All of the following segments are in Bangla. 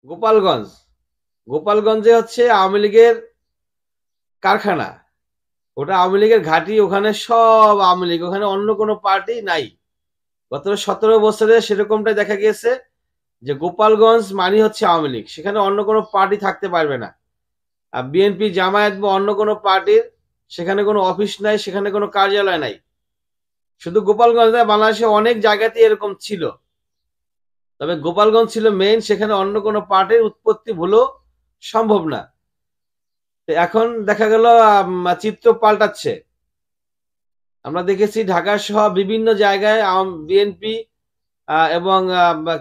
গোপালগঞ্জ। গোপালগঞ্জে হচ্ছে আওয়ামী লীগের কারখানা, ওটা আওয়ামী লীগের ঘাঁটি, ওখানে সব আওয়ামী লীগ, ওখানে অন্য কোনো পার্টি নাই। গত 17 বছরে সেরকমটাই দেখা গিয়েছে যে গোপালগঞ্জ মানে হচ্ছে আওয়ামী লীগ, সেখানে অন্য কোনো পার্টি থাকতে পারবে না। আর বিএনপি, জামায়াত বা অন্য কোনো পার্টির সেখানে কোনো অফিস নাই, সেখানে কোনো কার্যালয় নাই। শুধু গোপালগঞ্জ না, বাংলাদেশে অনেক জায়গাতে এরকম ছিল, তবে গোপালগঞ্জ ছিল মেইন, সেখানে অন্য কোনো পার্টির উৎপত্তি ভুলও সম্ভব না। এখন দেখা গেল চিত্র পাল্টাচ্ছে। আমরা দেখেছি ঢাকা সহ বিভিন্ন জায়গায় বিএনপি এবং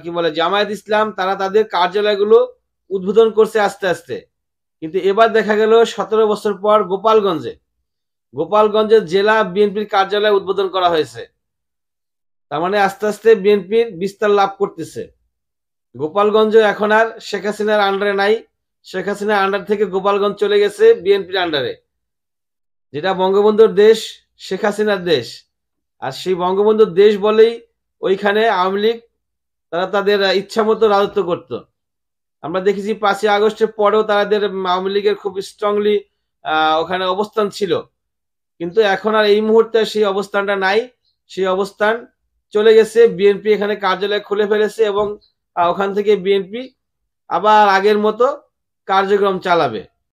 কি বলে জামায়াত ইসলাম, তারা তাদের কার্যালয়গুলো উদ্বোধন করছে আস্তে আস্তে। কিন্তু এবার দেখা গেল 17 বছর পর গোপালগঞ্জের জেলা বিএনপির কার্যালয় উদ্বোধন করা হয়েছে। তার মানে আস্তে আস্তে বিএনপির বিস্তার লাভ করতেছে। গোপালগঞ্জ এখন আর শেখ হাসিনার আন্ডারে নাই, শেখ হাসিনার আন্ডার থেকে গোপালগঞ্জ চলে গেছে বিএনপির আন্ডারে। যেটা বঙ্গবন্ধুর দেশ, শেখ হাসিনার দেশ, আর সেই বঙ্গবন্ধুর দেশ বলেই ওইখানে আওয়ামী লীগ তারা তাদের ইচ্ছা মতো রাজত্ব করত। আমরা দেখেছি 5ই আগস্টের পরেও তাদের আওয়ামী লীগের খুব স্ট্রংলি ওখানে অবস্থান ছিল, কিন্তু এখন আর এই মুহূর্তে সেই অবস্থানটা নাই। সেই অবস্থান চলে গেছে, বিএনপি এখানে কার্যালয় খুলে ফেলেছে এবং ওখান থেকে বিএনপি আবার আগের মতো কার্যক্রম চালাবে।